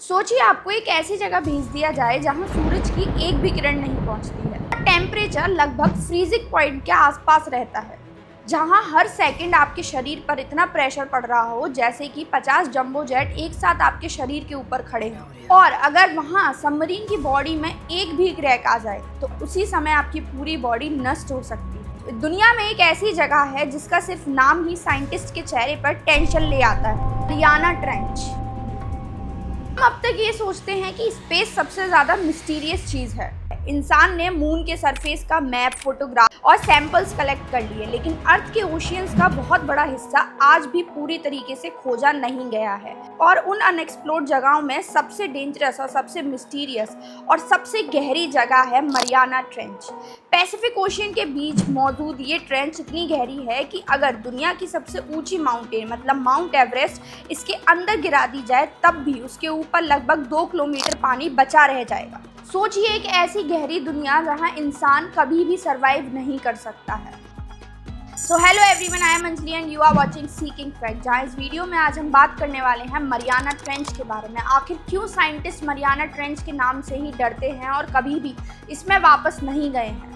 सोचिए आपको एक ऐसी जगह भेज दिया जाए जहां सूरज की एक भी किरण नहीं पहुंचती है। टेम्परेचर लगभग फ्रीजिंग पॉइंट के आसपास रहता है, जहां हर सेकंड आपके शरीर पर इतना प्रेशर पड़ रहा हो जैसे कि 50 जंबो जेट एक साथ आपके शरीर के ऊपर खड़े हों। और अगर वहां सबमरीन की बॉडी में एक भी क्रैक आ जाए तो उसी समय आपकी पूरी बॉडी नष्ट हो सकती है। दुनिया में एक ऐसी जगह है जिसका सिर्फ नाम ही साइंटिस्ट के चेहरे पर टेंशन ले आता है, मरियाना ट्रेंच। हम अब तक ये सोचते हैं कि स्पेस सबसे ज़्यादा मिस्टीरियस चीज़ है। इंसान ने मून के सरफेस का मैप, फोटोग्राफ और सैंपल्स कलेक्ट कर लिए, लेकिन अर्थ के ओशियंस का बहुत बड़ा हिस्सा आज भी पूरी तरीके से खोजा नहीं गया है। और उन अनएक्सप्लोर्ड जगहों में सबसे डेंजरस और सबसे मिस्टीरियस और सबसे गहरी जगह है मरियाना ट्रेंच। पैसिफिक ओशियन के बीच मौजूद ये ट्रेंच इतनी गहरी है कि अगर दुनिया की सबसे ऊंची माउंटेन मतलब माउंट एवरेस्ट इसके अंदर गिरा दी जाए तब भी उसके ऊपर लगभग 2 किलोमीटर पानी बचा रह जाएगा। सोचिए एक ऐसी गहरी दुनिया जहां इंसान कभी भी सरवाइव नहीं कर सकता है। So hello everyone, I am Anjali and you are watching seeking fact. जहां इस वीडियो में आज हम बात करने वाले हैं मरियाना ट्रेंच के बारे में। आखिर क्यों साइंटिस्ट मरियाना ट्रेंच के नाम से ही डरते हैं और कभी भी इसमें वापस नहीं गए हैं।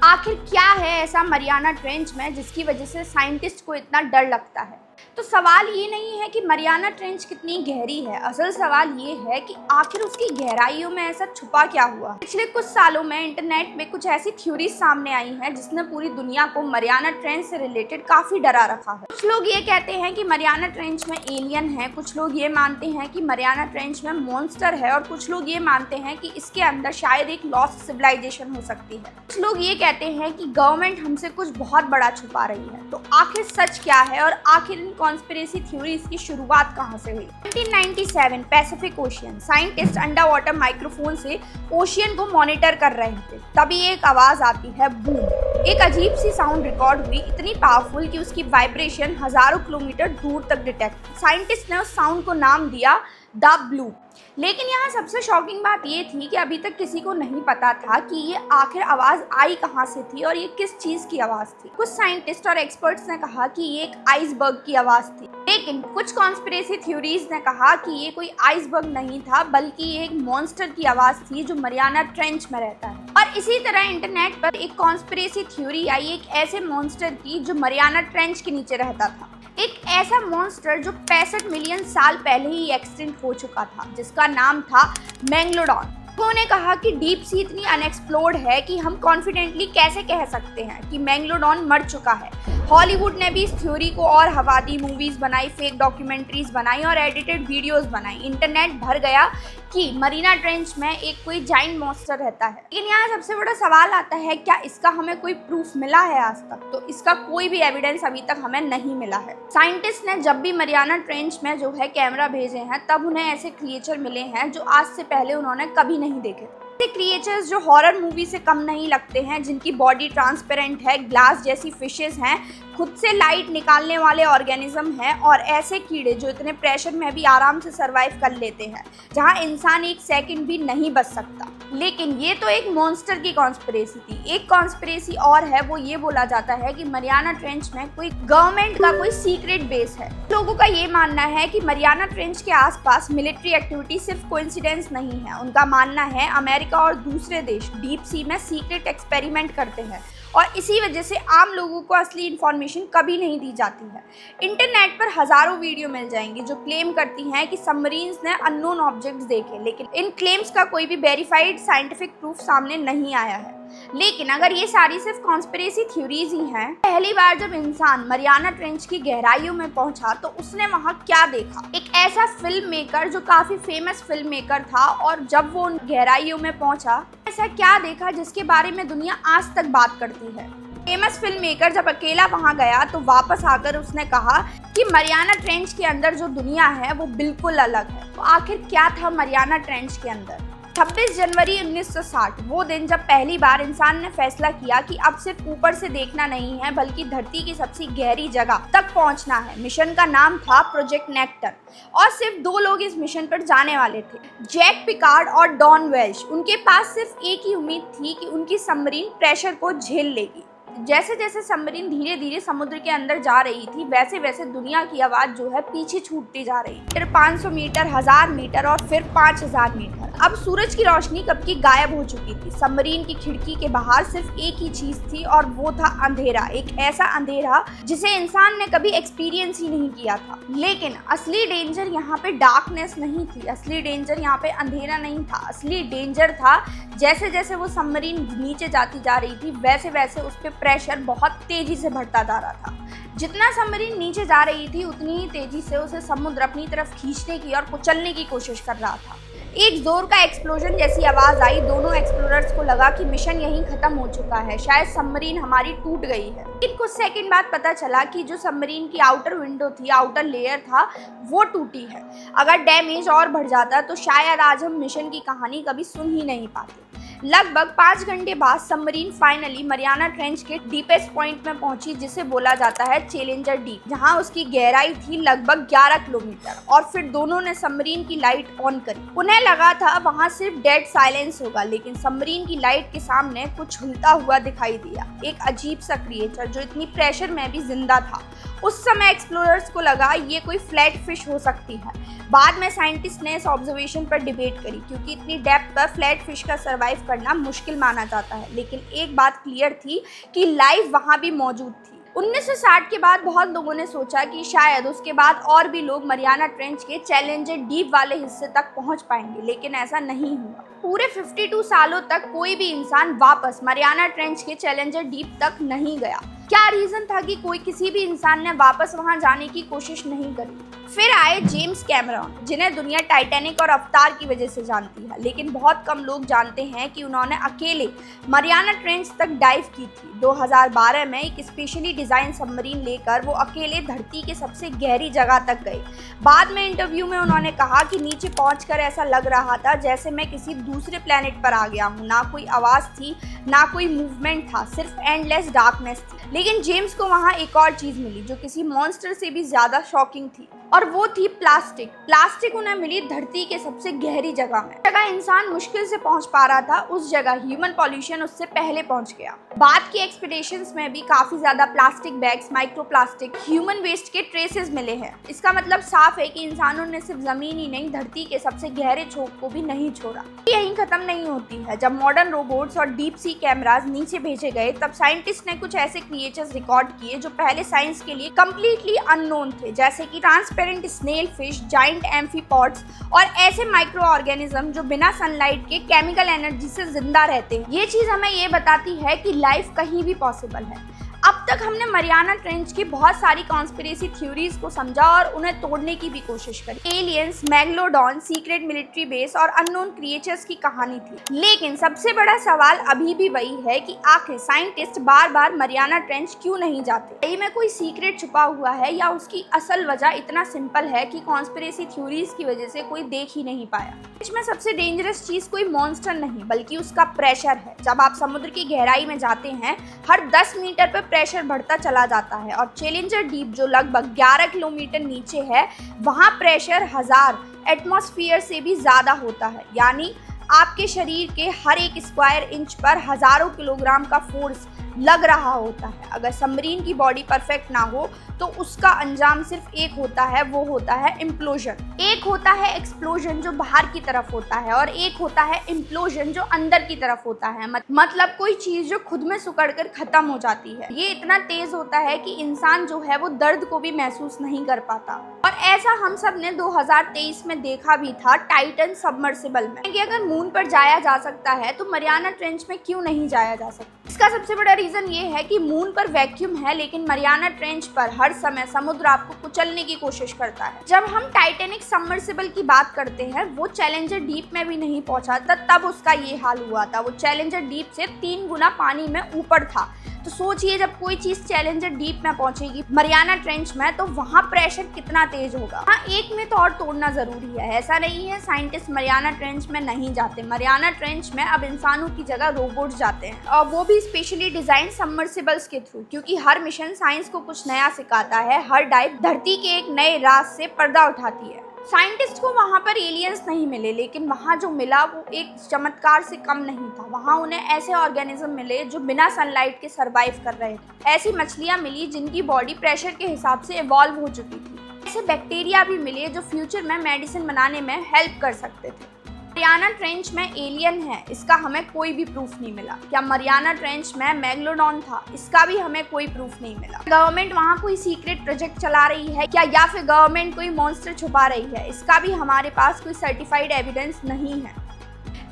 आखिर क्या है ऐसा मरियाना ट्रेंच में जिसकी वजह से साइंटिस्ट को इतना डर लगता है। तो सवाल ये नहीं है कि मरियाना ट्रेंच कितनी गहरी है, असल सवाल ये है कि आखिर उसकी गहराइयों में ऐसा छुपा क्या हुआ। पिछले कुछ सालों में इंटरनेट में कुछ ऐसी थ्योरीज सामने आई हैं जिसने पूरी दुनिया को मरियाना ट्रेंच से रिलेटेड काफी डरा रखा है। कुछ लोग ये कहते हैं कि मरियाना ट्रेंच में एलियन है, कुछ लोग ये मानते हैं कि मरियाना ट्रेंच में मॉन्स्टर है और कुछ लोग ये मानते हैं कि इसके अंदर शायद एक लॉस्ट सिविलाइजेशन हो सकती है। कुछ लोग ये कहते हैं कि गवर्नमेंट हमसे कुछ बहुत बड़ा छुपा रही है। तो आखिर सच क्या है और आखिर इन कॉन्स्पिरेसी थ्योरीज की शुरुआत कहां से हुई। 1997 Pacific ocean, scientist under water microphone से ओशियन को मॉनिटर कर रहे थे। तभी एक आवाज आती है, बूम। एक अजीब सी साउंड रिकॉर्ड हुई, इतनी पावरफुल कि उसकी वाइब्रेशन हजारों किलोमीटर दूर तक डिटेक्ट। साइंटिस्ट ने उस साउंड को नाम दिया द ब्लू। लेकिन यहाँ सबसे शॉकिंग बात ये थी कि अभी तक किसी को नहीं पता था कि ये आखिर आवाज़ आई कहाँ से थी और ये किस चीज़ की आवाज़ थी। कुछ साइंटिस्ट और एक्सपर्ट्स ने कहा कि ये एक आइसबर्ग की आवाज़ थी, लेकिन कुछ कॉन्स्पिरेसी थ्योरीज ने कहा कि ये कोई आइसबर्ग नहीं था बल्कि ये एक मॉन्स्टर की आवाज़ थी जो मरियाना ट्रेंच में रहता है। और इसी तरह इंटरनेट पर एक कॉन्स्पिरेसी थ्योरी आई एक ऐसे मॉन्स्टर की जो मरियाना ट्रेंच के नीचे रहता था। एक ऐसा मॉन्स्टर जो 65 मिलियन साल पहले ही एक्सटिंक्ट हो चुका था, जिसका नाम था मेगलोडॉन। लोगों ने कहा कि डीप सी इतनी अनएक्सप्लोर्ड है कि हम कॉन्फिडेंटली कैसे कह सकते हैं कि मेगलोडॉन मर चुका है। हॉलीवुड ने भी इस थ्योरी को और हवा दी, मूवीज बनाई, फेक डॉक्यूमेंट्रीज बनाई और एडिटेड वीडियोस बनाई। इंटरनेट भर गया कि मरीना ट्रेंच में एक कोई जाइंट मॉन्स्टर रहता है। लेकिन यहाँ सबसे बड़ा सवाल आता है, क्या इसका हमें कोई प्रूफ मिला है आज तक? तो इसका कोई भी एविडेंस अभी तक हमें नहीं मिला है। साइंटिस्ट ने जब भी मरियाना ट्रेंच में जो है कैमरा भेजे हैं तब उन्हें ऐसे क्रिएचर मिले हैं जो आज से पहले उन्होंने कभी नहीं देखे। ऐसे क्रिएचर्स जो हॉरर मूवी से कम नहीं लगते हैं, जिनकी बॉडी ट्रांसपेरेंट है, ग्लास जैसी फिशेस हैं, खुद से लाइट निकालने वाले ऑर्गेनिज्म हैं और ऐसे कीड़े जो इतने प्रेशर में भी आराम से सरवाइव कर लेते हैं जहां इंसान एक सेकंड भी नहीं बच सकता। लेकिन ये तो एक मॉन्स्टर की कॉन्स्पिरेसी थी। एक कॉन्स्पिरेसी और है, वो ये बोला जाता है कि मरियाना ट्रेंच में कोई गवर्नमेंट का कोई सीक्रेट बेस है। लोगों का ये मानना है कि मरियाना ट्रेंच के आसपास मिलिट्री एक्टिविटी सिर्फ कोइंसिडेंस नहीं है। उनका मानना है अमेरिका और दूसरे देश डीप सी में सीक्रेट एक्सपेरिमेंट करते हैं और इसी वजह से आम लोगों को असली इन्फॉर्मेशन कभी नहीं दी जाती है। इंटरनेट पर हजारों वीडियो मिल जाएंगी जो क्लेम करती हैं कि सबमरीन्स ने अननोन ऑब्जेक्ट्स देखे, लेकिन इन क्लेम्स का कोई भी वेरीफाइड साइंटिफिक प्रूफ सामने नहीं आया है। लेकिन अगर ये सारी सिर्फ कॉन्स्पिरेसी थ्योरीज ही हैं, पहली बार जब इंसान मरियाना ट्रेंच की गहराइयों में पहुंचा तो उसने वहां क्या देखा? एक ऐसा फिल्म मेकर जो काफी फेमस फिल्म मेकर था, और जब वो उन गहराइयों में पहुंचा ऐसा क्या देखा जिसके बारे में दुनिया आज तक बात करती है। फेमस फिल्म मेकर जब अकेला वहां गया तो वापस आकर उसने कहा कि मरियाना ट्रेंच के अंदर जो दुनिया है वो बिल्कुल अलग है। तो आखिर क्या था मरियाना ट्रेंच के अंदर? 26 जनवरी 1960 वो दिन जब पहली बार इंसान ने फैसला किया कि अब सिर्फ ऊपर से देखना नहीं है बल्कि धरती की सबसे गहरी जगह तक पहुंचना है। मिशन का नाम था प्रोजेक्ट नेक्टर और सिर्फ 2 लोग इस मिशन पर जाने वाले थे, जैक पिकार्ड और डॉन वेल्श। उनके पास सिर्फ एक ही उम्मीद थी कि उनकी सबमरीन प्रेशर को झेल लेगी। जैसे जैसे सबमरीन धीरे धीरे समुद्र के अंदर जा रही थी वैसे वैसे दुनिया की आवाज जो है पीछे छूटती जा रही, फिर 500 मीटर, 1000 मीटर और फिर 5000 मीटर। अब सूरज की रोशनी कब की गायब हो चुकी थी। सबमरीन की खिड़की के बाहर सिर्फ एक ही चीज थी और वो था अंधेरा, एक ऐसा अंधेरा जिसे इंसान ने कभी एक्सपीरियंस ही नहीं किया था। लेकिन असली डेंजर यहाँ पे डार्कनेस नहीं थी, असली डेंजर यहाँ पे अंधेरा नहीं था, असली डेंजर था जैसे जैसे वो सबमरीन नीचे जाती जा रही थी वैसे वैसे उस पर प्रेशर बहुत तेजी से बढ़ता जा रहा था। जितना सबमरीन नीचे जा रही थी उतनी ही तेजी से उसे समुद्र अपनी तरफ खींचने की और कुचलने की कोशिश कर रहा था। एक जोर का एक्सप्लोजन जैसी आवाज आई। दोनों एक्सप्लोरर्स को लगा कि मिशन यहीं खत्म हो चुका है, शायद सबमरीन हमारी टूट गई है। लेकिन कुछ सेकंड बाद पता चला कि जो सबमरीन की आउटर विंडो थी, आउटर लेयर था, वो टूटी है। अगर डैमेज और बढ़ जाता तो शायद आज हम मिशन की कहानी कभी सुन ही नहीं पाते। लगभग 5 घंटे बाद सबमरीन फाइनली मरियाना ट्रेंच के डीपेस्ट पॉइंट में पहुंची, जिसे बोला जाता है चैलेंजर डीप, जहां उसकी गहराई थी लगभग 11 किलोमीटर। और फिर दोनों ने सबमरीन की लाइट ऑन करी। उन्हें लगा था वहां सिर्फ डेड साइलेंस होगा, लेकिन सबमरीन की लाइट के सामने कुछ हिलता हुआ दिखाई दिया, एक अजीब सा क्रिएचर जो इतनी प्रेशर में भी जिंदा था। उस समय एक्सप्लोरर्स को लगा ये कोई फ्लैट फिश हो सकती है। बाद में साइंटिस्ट ने इस ऑब्जर्वेशन पर डिबेट करी, क्योंकि इतनी डेप्थ पर फ्लैट फिश का सर्वाइव करना मुश्किल माना जाता है। लेकिन एक बात क्लियर थी कि लाइफ वहां भी मौजूद थी। 1960 के बाद बहुत लोगों ने सोचा कि शायद उसके बाद और भी लोग मरियाना ट्रेंच के चैलेंजर डीप वाले हिस्से तक पहुंच पाएंगे, लेकिन ऐसा नहीं हुआ। पूरे 52 सालों तक कोई भी इंसान वापस मरियाना ट्रेंच के चैलेंजर डीप तक नहीं गया। क्या रीजन था कि किसी भी इंसान ने वापस वहां जाने की कोशिश नहीं करी? फिर आए जेम्स कैमरॉन, जिन्हें दुनिया टाइटैनिक और अवतार की वजह से जानती है, लेकिन बहुत कम लोग जानते हैं कि उन्होंने अकेले मरियाना ट्रेंच तक डाइव की थी। 2012 में एक स्पेशली डिजाइन सबमरीन लेकर वो अकेले धरती के सबसे गहरी जगह तक गए। बाद में इंटरव्यू में उन्होंने कहा कि नीचे पहुंचकर ऐसा लग रहा था जैसे मैं किसी दूसरे प्लेनेट पर आ गया हूँ। ना कोई आवाज थी, ना कोई मूवमेंट था, सिर्फ एंडलेस डार्कनेस थी। लेकिन जेम्स को वहाँ एक और चीज मिली जो किसी मॉन्स्टर से भी ज्यादा शॉकिंग थी, और वो थी प्लास्टिक। प्लास्टिक उन्हें मिली धरती के सबसे गहरी जगह में। जगह इंसान मुश्किल से पहुंच पा रहा था, उस जगह ह्यूमन पॉल्यूशन उससे पहले पहुंच गया। बाद की एक्सपीडिशंस में भी काफी ज्यादा plastic bags, microplastic, human waste के ट्रेसेस मिले हैं। इसका मतलब साफ है कि इंसानों ने सिर्फ जमीन ही नहीं, धरती के सबसे गहरे छोर को भी नहीं छोड़ा। यहीं खत्म नहीं होती है। जब मॉडर्न रोबोट्स और डीप सी कैमरास नीचे भेजे गए, तब साइंटिस्ट ने कुछ ऐसे क्रिएचर्स रिकॉर्ड किए जो पहले साइंस के लिए कंप्लीटली अननोन थे, जैसे कि ट्रांसपेरेंट स्नेल फिश, जाइंट एम्फीपॉड्स और ऐसे माइक्रो ऑर्गेनिज्म जो बिना सनलाइट के केमिकल एनर्जी से जिंदा रहते हैं। ये चीज हमें ये बताती है कि लाइफ कहीं भी पॉसिबल है। अब तक हमने मरियाना ट्रेंच की बहुत सारी कॉन्स्पिरेसी थ्योरीज को समझा और उन्हें तोड़ने की भी कोशिश करी। Aliens, megalodon, secret military base और अननोन क्रिएचर्स की कहानी थी। लेकिन सबसे बड़ा सवाल अभी भी वही है कि आखिर साइंटिस्ट बार बार मरियाना ट्रेंच क्यों नहीं जाते? कहीं में कोई सीक्रेट छुपा हुआ है या उसकी असल वजह इतना सिंपल है कि कॉन्स्पिरेसी थ्योरीज की वजह से कोई देख ही नहीं पाया? इसमें सबसे डेंजरस चीज कोई मॉन्स्टर नहीं बल्कि उसका प्रेशर है। जब आप समुद्र की गहराई में जाते हैं, हर 10 मीटर पर प्रेशर बढ़ता चला जाता है, और चैलेंजर डीप जो लगभग 11 किलोमीटर नीचे है, वहां प्रेशर 1000 एटमॉस्फेयर से भी ज्यादा होता है। यानी आपके शरीर के हर एक स्क्वायर इंच पर हजारों किलोग्राम का फोर्स लग रहा होता है। अगर सबमरीन की बॉडी परफेक्ट ना हो तो उसका अंजाम सिर्फ एक होता है, वो होता है इम्प्लोजन। एक होता है एक्सप्लोजन जो बाहर की तरफ होता है, और एक होता है इम्प्लोजन जो अंदर की तरफ होता है। मतलब कोई चीज जो खुद में सिकुड़कर खत्म हो जाती है। ये इतना तेज होता है कि इंसान जो है वो दर्द को भी महसूस नहीं कर पाता। और ऐसा हम सब ने 2023 में देखा भी था टाइटन सबमर्सिबल में। कि अगर मून पर जाया जा सकता है तो मरियाना ट्रेंच में क्यों नहीं जाया जा सकता? इसका सबसे बड़ा रीजन ये है कि मून पर वैक्यूम है, लेकिन मरियाना ट्रेंच पर हर समय समुद्र आपको कुचलने की कोशिश करता है। जब हम टाइटैनिक सबमर्सिबल की बात करते हैं, वो चैलेंजर डीप में भी नहीं पहुंचा था, तब उसका ये हाल हुआ था। वो चैलेंजर डीप से 3 गुना पानी में ऊपर था। तो सोचिए जब कोई चीज चैलेंजर डीप में पहुंचेगी मरियाना ट्रेंच में, तो वहां प्रेशर कितना तेज होगा। हाँ, एक मिथ और तोड़ना जरूरी है। ऐसा नहीं है साइंटिस्ट मरियाना ट्रेंच में नहीं जाते। मरियाना ट्रेंच में अब इंसानों की जगह रोबोट जाते हैं, और वो भी स्पेशली डिजाइन सबमर्सिबल्स के थ्रू, क्योंकि हर मिशन साइंस को कुछ नया सिखाता है। हर डाइव धरती के एक नए राज से पर्दा उठाती है। साइंटिस्ट को वहाँ पर एलियंस नहीं मिले, लेकिन वहाँ जो मिला वो एक चमत्कार से कम नहीं था। वहाँ उन्हें ऐसे ऑर्गेनिज्म मिले जो बिना सनलाइट के सरवाइव कर रहे थे। ऐसी मछलियाँ मिली जिनकी बॉडी प्रेशर के हिसाब से इवॉल्व हो चुकी थी। ऐसे बैक्टीरिया भी मिले जो फ्यूचर में मेडिसिन बनाने में हेल्प कर सकते थे। मरियाना ट्रेंच में एलियन है, इसका हमें कोई भी प्रूफ नहीं मिला। क्या मरियाना ट्रेंच में मेगलोडॉन था? इसका भी हमें कोई प्रूफ नहीं मिला। गवर्नमेंट वहाँ कोई सीक्रेट प्रोजेक्ट चला रही है क्या, या फिर गवर्नमेंट कोई मॉन्स्टर छुपा रही है? इसका भी हमारे पास कोई सर्टिफाइड एविडेंस नहीं है।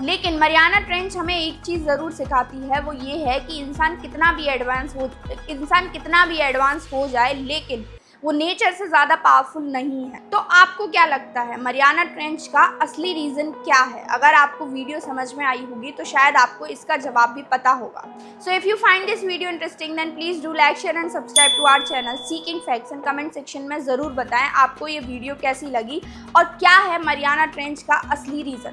लेकिन मरियाना ट्रेंच हमें एक चीज़ ज़रूर सिखाती है, वो ये है कि इंसान कितना भी एडवांस हो जाए, लेकिन वो नेचर से ज़्यादा पावरफुल नहीं है। तो आपको क्या लगता है मरियाना ट्रेंच का असली रीज़न क्या है? अगर आपको वीडियो समझ में आई होगी तो शायद आपको इसका जवाब भी पता होगा। So if you find this video interesting then please do like, share and subscribe to our channel seeking facts and comment section में ज़रूर बताएं आपको ये वीडियो कैसी लगी और क्या है मरियाना ट्रेंच का असली रीज़न।